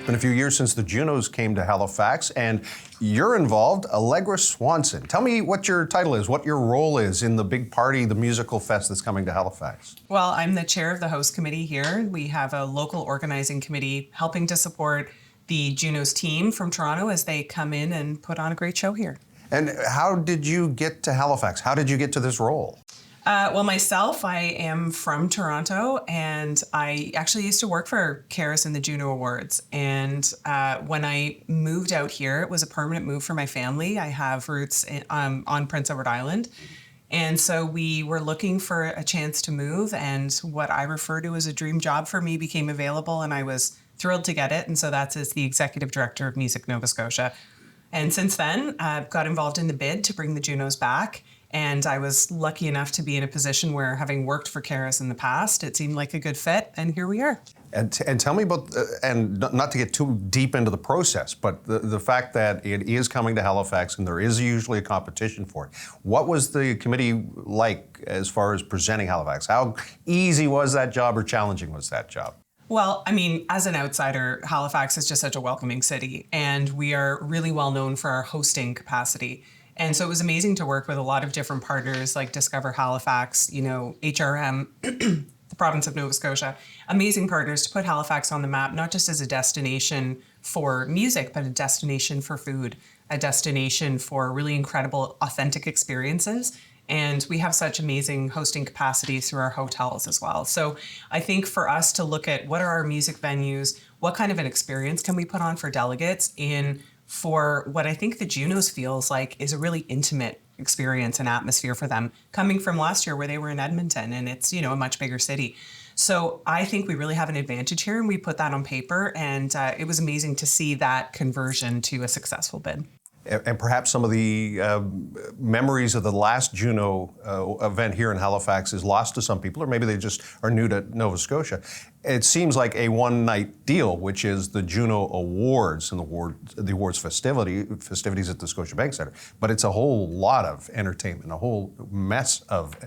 been a few years since the Junos came to Halifax, and you're involved, Allegra Swanson. Tell me what your title is, what your role is in the big party, the musical fest that's coming to Halifax. Well, I'm the chair of the host committee here. We have a local organizing committee helping to support the Junos team from Toronto as they come in and put on a great show here. And how did you get to Halifax? How did you get to this role? Well, myself, I am from Toronto, and I actually used to work for Karis and the JUNO Awards. And when I moved out here, it was a permanent move for my family. I have roots on Prince Edward Island. And so we were looking for a chance to move, and what I refer to as a dream job for me became available, and I was thrilled to get it. And so that's as the Executive Director of Music Nova Scotia. And since then, I've got involved in the bid to bring the Junos back. And I was lucky enough to be in a position where, having worked for Karis in the past, it seemed like a good fit, and here we are. And tell me about, and not to get too deep into the process, but the fact that it is coming to Halifax and there is usually a competition for it. What was the committee like as far as presenting Halifax? How easy was that job or challenging was that job? Well, I mean, as an outsider, Halifax is just such a welcoming city, and we are really well known for our hosting capacity. And so it was amazing to work with a lot of different partners like Discover Halifax, HRM, the province of Nova Scotia. Amazing partners to put Halifax on the map, not just as a destination for music, but a destination for food, a destination for really incredible, authentic experiences. And we have such amazing hosting capacities through our hotels as well. So I think for us to look at what are our music venues, what kind of an experience can we put on for delegates for what I think the Junos feels like is a really intimate experience and atmosphere for them, coming from last year where they were in Edmonton, and it's, a much bigger city. So I think we really have an advantage here, and we put that on paper, and it was amazing to see that conversion to a successful bid. And perhaps some of the memories of the last Juno event here in Halifax is lost to some people, or maybe they just are new to Nova Scotia. It seems like a one-night deal, which is the JUNO Awards and the awards festivities at the Scotiabank Centre. But it's a whole lot of entertainment, a whole mess of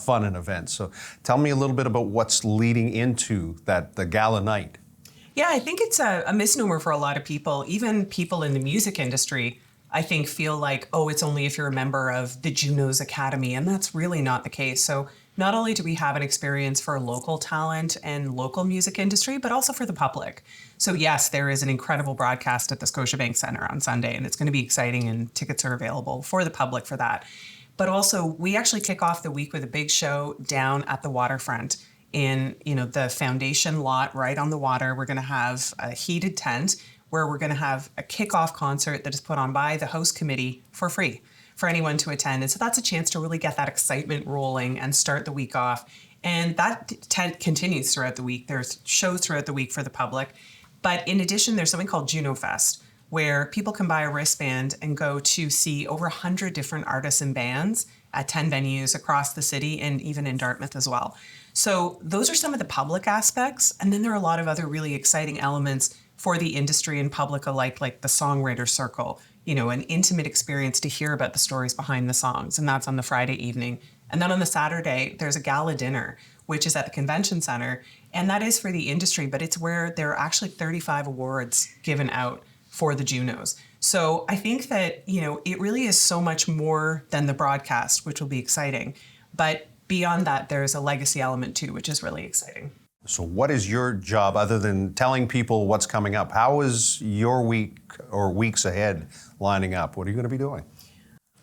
fun and events. So tell me a little bit about what's leading into the gala night. Yeah, I think it's a misnomer for a lot of people, even people in the music industry. I think feel like, oh, it's only if you're a member of the Junos Academy, and that's really not the case. So not only do we have an experience for local talent and local music industry, but also for the public. So yes, there is an incredible broadcast at the Scotiabank Centre on Sunday, and it's going to be exciting, and tickets are available for the public for that. But also, we actually kick off the week with a big show down at the waterfront in, the foundation lot right on the water. We're going to have a heated tent where we're going to have a kickoff concert that is put on by the host committee for free for anyone to attend. And so that's a chance to really get that excitement rolling and start the week off. And that tent continues throughout the week. There's shows throughout the week for the public. But in addition, there's something called JUNOFest, where people can buy a wristband and go to see over 100 different artists and bands at 10 venues across the city and even in Dartmouth as well. So those are some of the public aspects. And then there are a lot of other really exciting elements for the industry and public alike, like the Songwriter Circle, an intimate experience to hear about the stories behind the songs. And that's on the Friday evening. And then on the Saturday, there's a gala dinner, which is at the Convention Center. And that is for the industry, but it's where there are actually 35 awards given out for the Junos. So I think that, it really is so much more than the broadcast, which will be exciting. But beyond that, there's a legacy element too, which is really exciting. So what is your job other than telling people what's coming up? How is your week or weeks ahead lining up? What are you going to be doing?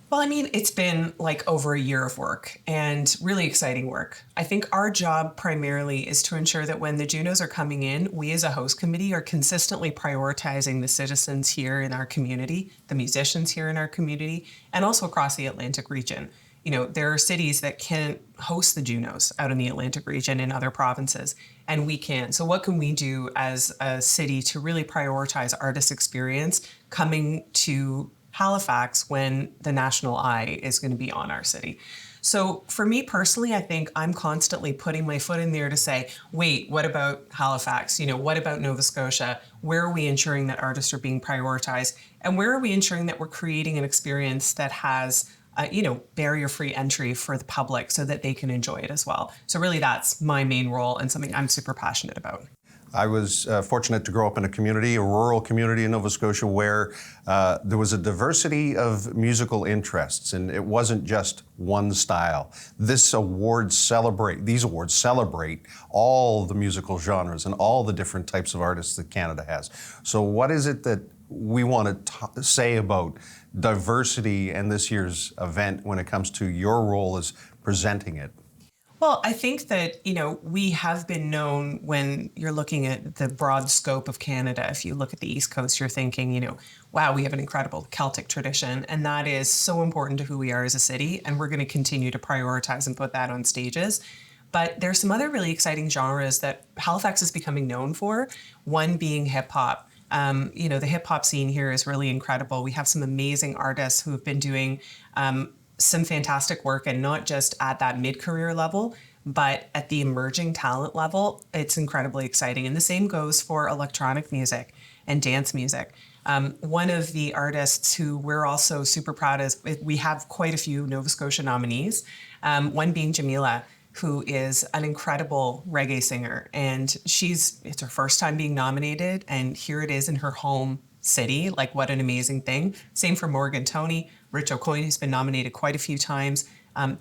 Well, I mean, it's been like over a year of work and really exciting work. I think our job primarily is to ensure that when the Junos are coming in, we as a host committee are consistently prioritizing the citizens here in our community, the musicians here in our community, and also across the Atlantic region. There are cities that can't host the Junos out in the Atlantic region in other provinces, and we can. So what can we do as a city to really prioritize artist experience coming to Halifax when the national eye is going to be on our city? So for me personally, I think I'm constantly putting my foot in there to say, wait, what about Halifax? What about Nova Scotia? Where are we ensuring that artists are being prioritized? And where are we ensuring that we're creating an experience that has barrier-free entry for the public so that they can enjoy it as well? So really that's my main role and something I'm super passionate about. I was fortunate to grow up in a rural community in Nova Scotia, where there was a diversity of musical interests, and it wasn't just one style. These awards celebrate all the musical genres and all the different types of artists that Canada has. So what is it that we want to say about diversity and this year's event when it comes to your role as presenting it? Well, I think that, we have been known when you're looking at the broad scope of Canada. If you look at the East Coast, you're thinking, wow, we have an incredible Celtic tradition. And that is so important to who we are as a city. And we're going to continue to prioritize and put that on stages. But there's some other really exciting genres that Halifax is becoming known for, one being hip hop. The hip hop scene here is really incredible. We have some amazing artists who have been doing some fantastic work, and not just at that mid-career level, but at the emerging talent level. It's incredibly exciting. And the same goes for electronic music and dance music. One of the artists who we're also super proud of, we have quite a few Nova Scotia nominees, one being Jamila, who is an incredible reggae singer. And it's her first time being nominated, and here it is in her home city. Like, what an amazing thing. Same for Morgan Tony. Rich O'Coin, who's been nominated quite a few times.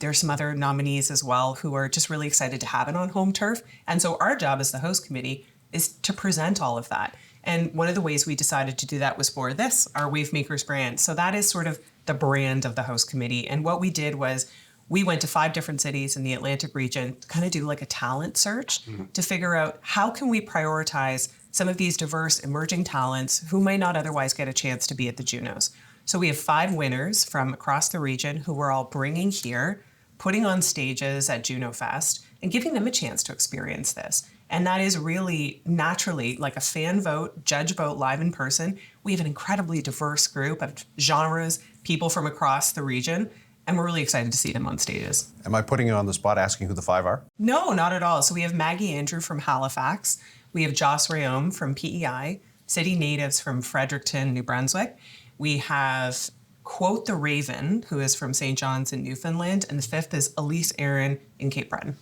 There's some other nominees as well who are just really excited to have it on home turf. And so our job as the host committee is to present all of that. And one of the ways we decided to do that was for this, our Wavemakers brand. So that is sort of the brand of the host committee. And what we did was we went to 5 different cities in the Atlantic region to kind of do like a talent search to figure out how can we prioritize some of these diverse emerging talents who may not otherwise get a chance to be at the Junos. So we have 5 winners from across the region who we're all bringing here, putting on stages at JUNOFest, and giving them a chance to experience this. And that is really naturally like a fan vote, judge vote live in person. We have an incredibly diverse group of genres, people from across the region, and we're really excited to see them on stages. Am I putting you on the spot asking who the 5 are? No, not at all. So we have Maggie Andrew from Halifax. We have Joss Rayom from PEI, City Natives from Fredericton, New Brunswick. We have Quote the Raven, who is from St. John's in Newfoundland. And the 5th is Elise Aaron in Cape Breton.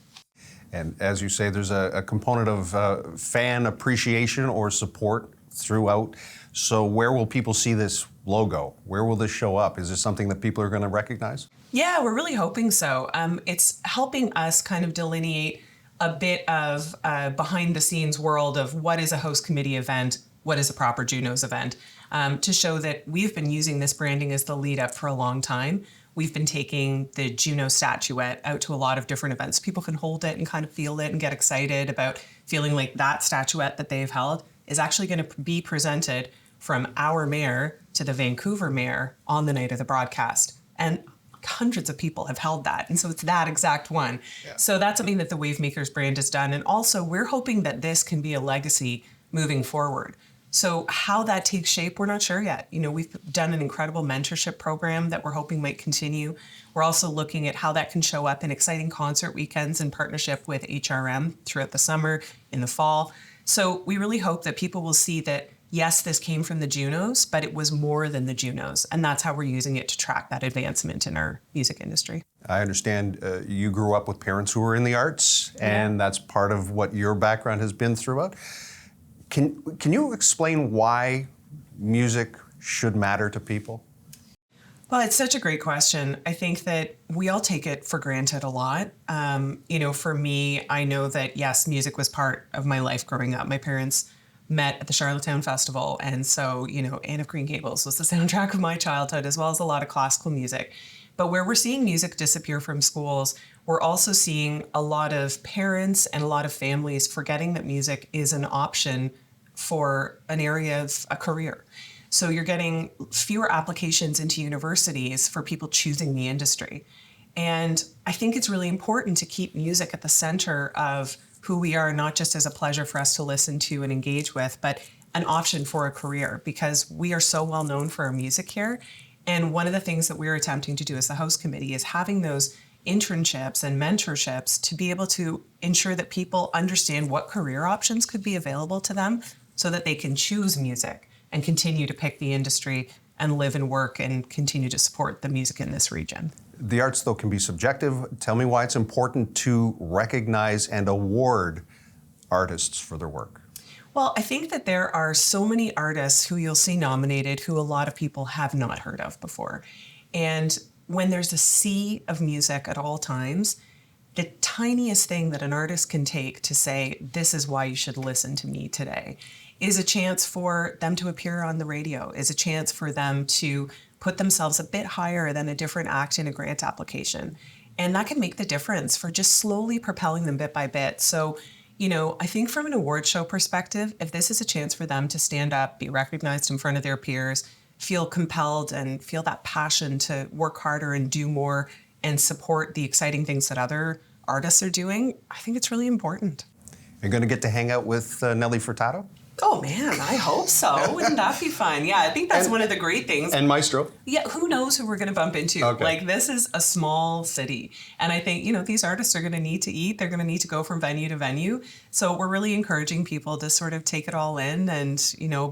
And as you say, there's a component of fan appreciation or support throughout. So where will people see this logo? Where will this show up? Is this something that people are going to recognize? Yeah, we're really hoping so. It's helping us kind of delineate a bit of behind the scenes world of what is a host committee event, what is a proper Junos event, to show that we've been using this branding as the lead up for a long time. We've been taking the Juno statuette out to a lot of different events. People can hold it and kind of feel it and get excited about feeling like that statuette that they've held is actually going to be presented from our mayor to the Vancouver mayor on the night of the broadcast. And hundreds of people have held that. And so it's that exact one. Yeah. So that's something that the Wavemakers brand has done. And also we're hoping that this can be a legacy moving forward. So how that takes shape, we're not sure yet. We've done an incredible mentorship program that we're hoping might continue. We're also looking at how that can show up in exciting concert weekends in partnership with HRM throughout the summer, in the fall. So we really hope that people will see that, yes, this came from the Junos, but it was more than the Junos. And that's how we're using it to track that advancement in our music industry. I understand you grew up with parents who were in the arts, and that's part of what your background has been throughout. Can you explain why music should matter to people? Well, it's such a great question. I think that we all take it for granted a lot. For me, I know that, yes, music was part of my life growing up. My parents met at the Charlottetown Festival. And so, Anne of Green Gables was the soundtrack of my childhood, as well as a lot of classical music. But where we're seeing music disappear from schools, we're also seeing a lot of parents and a lot of families forgetting that music is an option for an area of a career. So you're getting fewer applications into universities for people choosing the industry. And I think it's really important to keep music at the center of who we are, not just as a pleasure for us to listen to and engage with, but an option for a career, because we are so well known for our music here. And one of the things that we're attempting to do as the host committee is having those internships and mentorships to be able to ensure that people understand what career options could be available to them so that they can choose music and continue to pick the industry and live and work and continue to support the music in this region. The arts, though, can be subjective. Tell me why it's important to recognize and award artists for their work. Well, I think that there are so many artists who you'll see nominated who a lot of people have not heard of before. And when there's a sea of music at all times, the tiniest thing that an artist can take to say, this is why you should listen to me today, is a chance for them to appear on the radio, is a chance for them to put themselves a bit higher than a different act in a grant application. And that can make the difference for just slowly propelling them bit by bit. So, I think from an award show perspective, if this is a chance for them to stand up, be recognized in front of their peers, feel compelled and feel that passion to work harder and do more and support the exciting things that other artists are doing, I think it's really important. You're going to get to hang out with Nelly Furtado? Oh man, I hope so. Wouldn't that be fun? Yeah, I think that's one of the great things. And Maestro? Yeah, who knows who we're going to bump into? Okay. Like, this is a small city. And I think, these artists are going to need to eat. They're going to need to go from venue to venue. So we're really encouraging people to sort of take it all in and,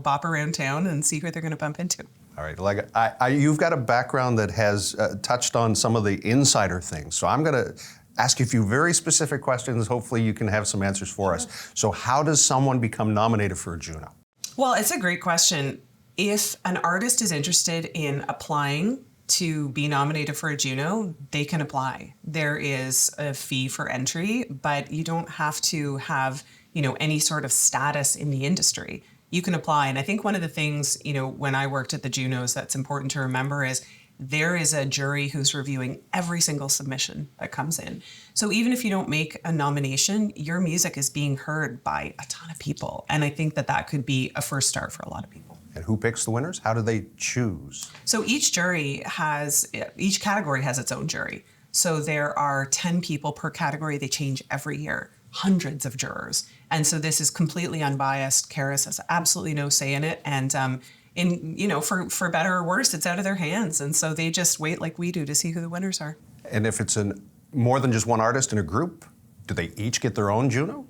bop around town and see who they're going to bump into. All right, Allegra, you've got a background that has touched on some of the insider things. So I'm going to ask you a few very specific questions. Hopefully you can have some answers for us. So how does someone become nominated for a JUNO? Well, it's a great question. If an artist is interested in applying to be nominated for a JUNO, they can apply. There is a fee for entry, but you don't have to have, any sort of status in the industry. You can apply. And I think one of the things, when I worked at the JUNOs that's important to remember is there is a jury who's reviewing every single submission that comes in. So even if you don't make a nomination, your music is being heard by a ton of people. And I think that that could be a first start for a lot of people. And who picks the winners? How do they choose? So each category has its own jury. So there are 10 people per category. They change every year, hundreds of jurors. And so this is completely unbiased. Karis has absolutely no say in it. And for better or worse, it's out of their hands. And so they just wait like we do to see who the winners are. And if it's more than just one artist in a group, do they each get their own JUNO?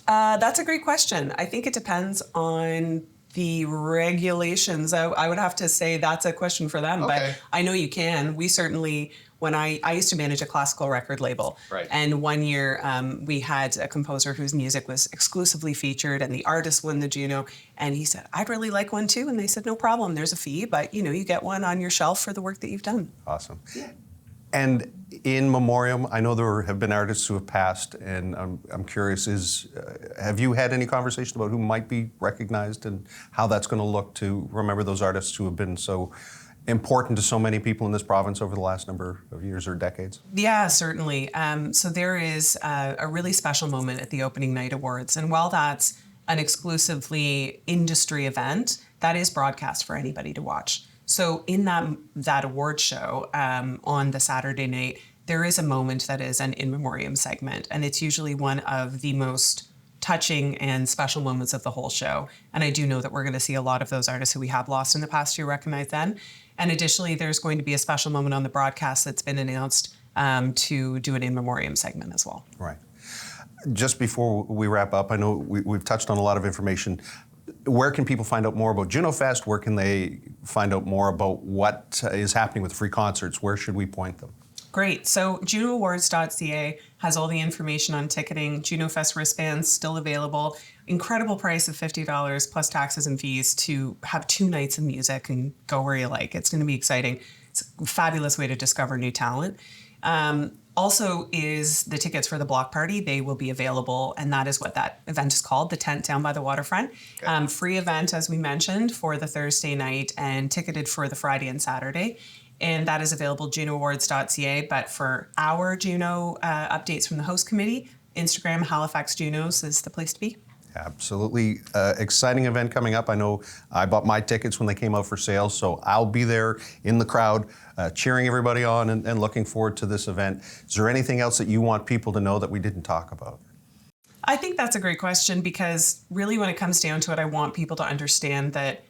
That's a great question. I think it depends on the regulations. I would have to say that's a question for them, Okay. But I know you can. We certainly, when I used to manage a classical record label, Right. And one year we had a composer whose music was exclusively featured and the artist won the JUNO, and he said, I'd really like one too. And they said, no problem, there's a fee, but you get one on your shelf for the work that you've done. Awesome. And in memoriam, I know there have been artists who have passed, and I'm curious, have you had any conversation about who might be recognized and how that's going to look to remember those artists who have been so important to so many people in this province over the last number of years or decades? Yeah, certainly. So there is a really special moment at the opening night awards, and while that's an exclusively industry event, that is broadcast for anybody to watch. So in that award show on the Saturday night, there is a moment that is an in memoriam segment, and it's usually one of the most touching and special moments of the whole show. And I do know that we're going to see a lot of those artists who we have lost in the past year recognized then. And additionally, there's going to be a special moment on the broadcast that's been announced to do an in memoriam segment as well. Right. Just before we wrap up, I know we've touched on a lot of information. Where can people find out more about JUNOFest? Where can they find out more about what is happening with free concerts? Where should we point them? Great. So JUNOAwards.ca has all the information on ticketing. JUNOFest wristbands still available. Incredible price of $50 plus taxes and fees to have 2 nights of music and go where you like. It's going to be exciting. It's a fabulous way to discover new talent. Also is the tickets for the block party. They will be available, and that is what that event is called, the tent down by the waterfront. Okay. Free event, as we mentioned, for the Thursday night and ticketed for the Friday and Saturday. And that is available JUNOAwards.ca. But for our JUNO updates from the host committee, Instagram, Halifax JUNOs is the place to be. Absolutely exciting event coming up. I know I bought my tickets when they came out for sale, so I'll be there in the crowd cheering everybody on and looking forward to this event. Is there anything else that you want people to know that we didn't talk about? I think that's a great question, because really when it comes down to it, I want people to understand that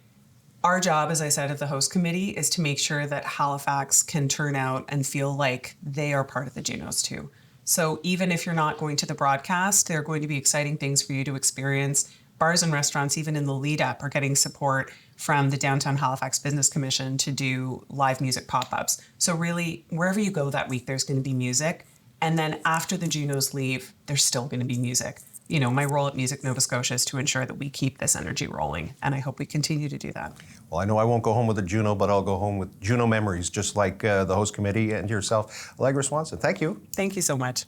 our job, as I said, at the host committee is to make sure that Halifax can turn out and feel like they are part of the JUNOs too. So even if you're not going to the broadcast, there are going to be exciting things for you to experience. Bars and restaurants, even in the lead up, are getting support from the Downtown Halifax Business Commission to do live music pop-ups. So really, wherever you go that week, there's going to be music. And then after the JUNOs leave, there's still going to be music. my role at Music Nova Scotia is to ensure that we keep this energy rolling, and I hope we continue to do that. Well, I know I won't go home with a Juno, but I'll go home with Juno memories, just like the host committee and yourself. Allegra Swanson, thank you. Thank you so much.